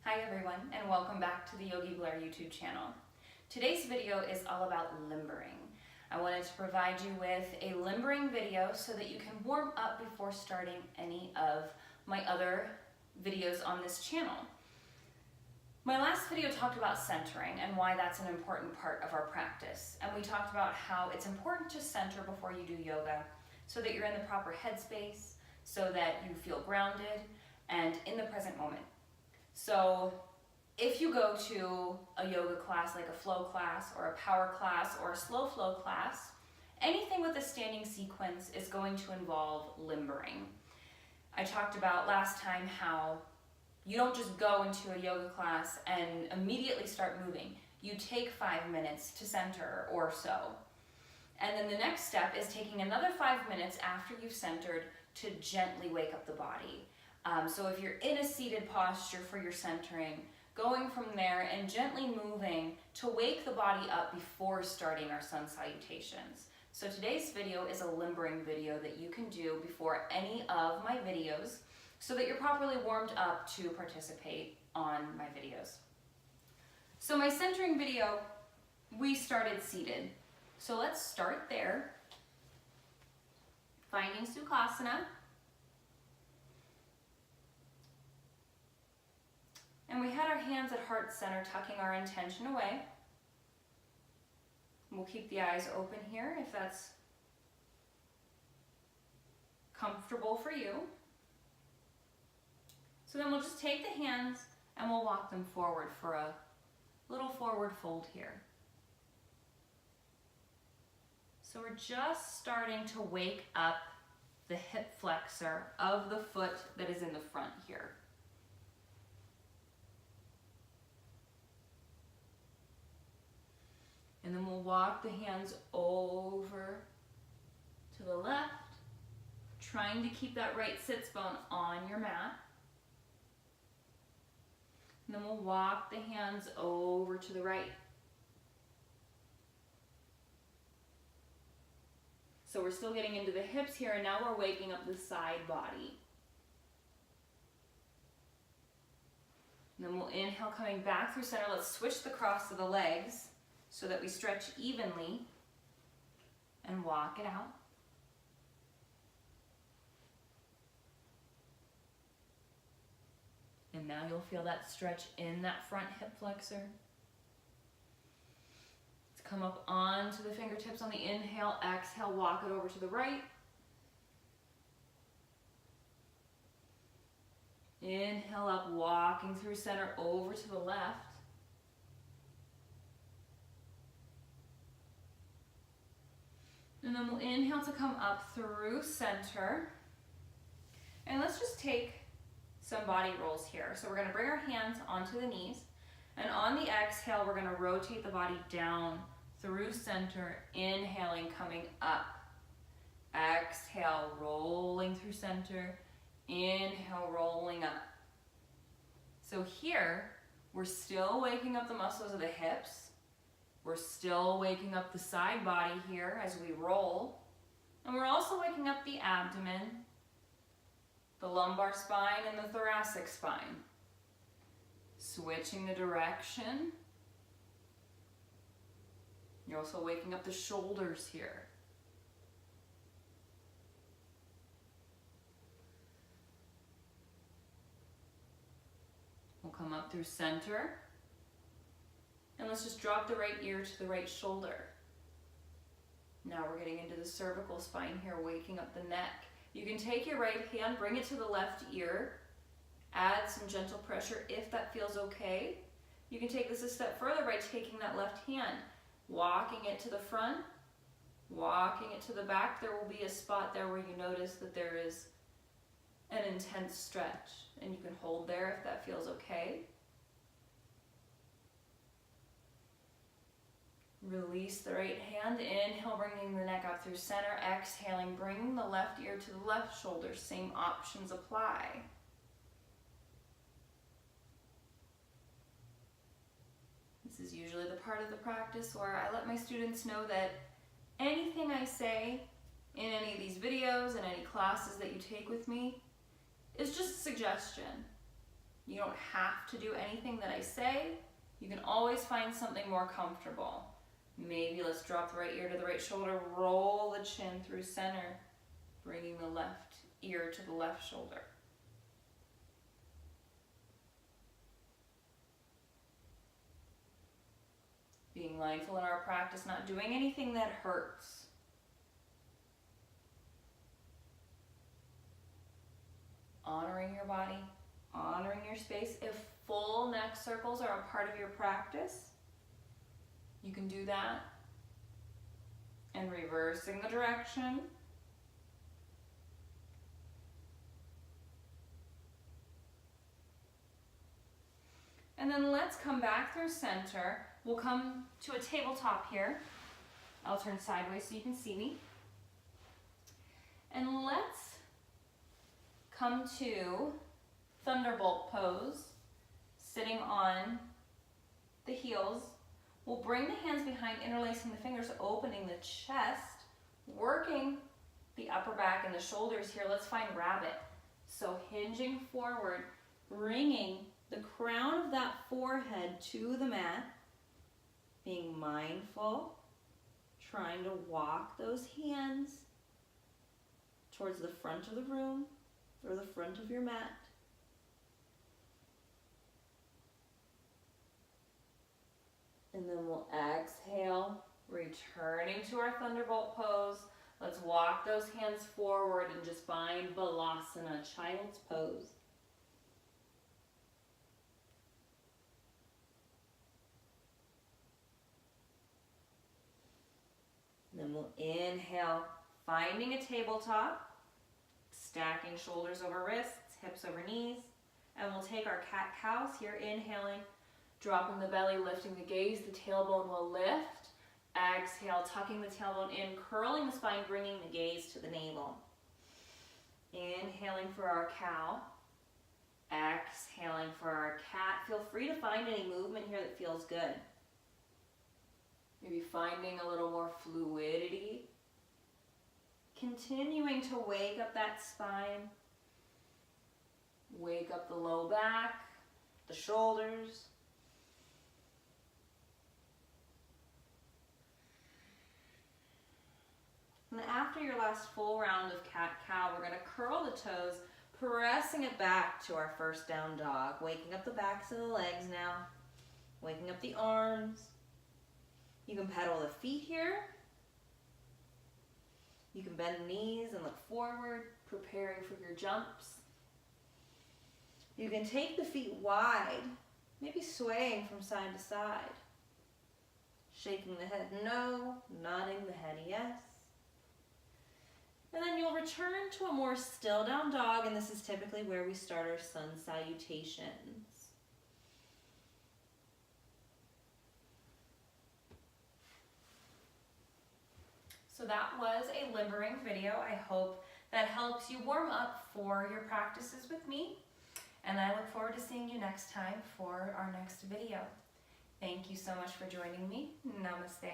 Hi everyone, and welcome back to the Yogi Blair YouTube channel. Today's video is all about limbering. I wanted to provide you with a limbering video so that you can warm up before starting any of my other videos on this channel. My last video talked about centering and why that's an important part of our practice. And we talked about how it's important to center before you do yoga so that you're in the proper headspace, so that you feel grounded and in the present moment. So if you go to a yoga class like a flow class or a power class or a slow flow class, anything with a standing sequence is going to involve limbering. I talked about last time how you don't just go into a yoga class and immediately start moving. You take 5 minutes to center or so. And then the next step is taking another 5 minutes after you've centered to gently wake up the body. So if you're in a seated posture for your centering, going from there and gently moving to wake the body up before starting our sun salutations. So today's video is a limbering video that you can do before any of my videos so that you're properly warmed up to participate on my videos. So my centering video, we started seated. So let's start there. Finding Sukhasana. And we had our hands at heart center, tucking our intention away. We'll keep the eyes open here if that's comfortable for you. So then we'll just take the hands and we'll walk them forward for a little forward fold here. So we're just starting to wake up the hip flexor of the foot that is in the front here. And then we'll walk the hands over to the left, trying to keep that right sits bone on your mat. And then we'll walk the hands over to the right. So we're still getting into the hips here, and now we're waking up the side body. And then we'll inhale, coming back through center. Let's switch the cross of the legs so that we stretch evenly and walk it out. And now you'll feel that stretch in that front hip flexor. Let's come up onto the fingertips on the inhale, exhale, walk it over to the right. Inhale up, walking through center over to the left. And then we'll inhale to come up through center. And let's just take some body rolls here. So we're gonna bring our hands onto the knees. And on the exhale, we're gonna rotate the body down through center, inhaling, coming up. Exhale, rolling through center. Inhale, rolling up. So here, we're still waking up the muscles of the hips. We're still waking up the side body here as we roll. And we're also waking up the abdomen, the lumbar spine, and the thoracic spine. Switching the direction. You're also waking up the shoulders here. We'll come up through center. And let's just drop the right ear to the right shoulder. Now we're getting into the cervical spine here, waking up the neck. You can take your right hand, bring it to the left ear, add some gentle pressure if that feels okay. You can take this a step further by taking that left hand, walking it to the front, walking it to the back. There will be a spot there where you notice that there is an intense stretch, and you can hold there if that feels okay. Release the right hand, inhale, bringing the neck up through center, exhaling, bringing the left ear to the left shoulder. Same options apply. This is usually the part of the practice where I let my students know that anything I say in any of these videos and any classes that you take with me is just a suggestion. You don't have to do anything that I say. You can always find something more comfortable. Maybe let's drop the right ear to the right shoulder, roll the chin through center, bringing the left ear to the left shoulder. Being mindful in our practice, not doing anything that hurts. Honoring your body, honoring your space. If full neck circles are a part of your practice, you can do that. And reversing the direction. And then let's come back through center. We'll come to a tabletop here. I'll turn sideways so you can see me. And let's come to thunderbolt pose, sitting on the heels. We'll bring the hands behind, interlacing the fingers, opening the chest, working the upper back and the shoulders here. Let's find rabbit. So hinging forward, bringing the crown of that forehead to the mat, being mindful, trying to walk those hands towards the front of the room or the front of your mat. And then we'll exhale, returning to our thunderbolt pose. Let's walk those hands forward and just find Balasana, child's pose. Then we'll inhale, finding a tabletop, stacking shoulders over wrists, hips over knees, and we'll take our cat-cows here, inhaling, dropping the belly, lifting the gaze, the tailbone will lift. Exhale, tucking the tailbone in, curling the spine, bringing the gaze to the navel. Inhaling for our cow, exhaling for our cat. Feel free to find any movement here that feels good. Maybe finding a little more fluidity. Continuing to wake up that spine. Wake up the low back, the shoulders. And after your last full round of cat-cow, we're going to curl the toes, pressing it back to our first down dog. Waking up the backs of the legs now. Waking up the arms. You can pedal the feet here. You can bend the knees and look forward, preparing for your jumps. You can take the feet wide, maybe swaying from side to side. Shaking the head no, nodding the head yes. And then you'll return to a more still down dog, and this is typically where we start our sun salutations. So that was a limbering video. I hope that helps you warm up for your practices with me. And I look forward to seeing you next time for our next video. Thank you so much for joining me. Namaste.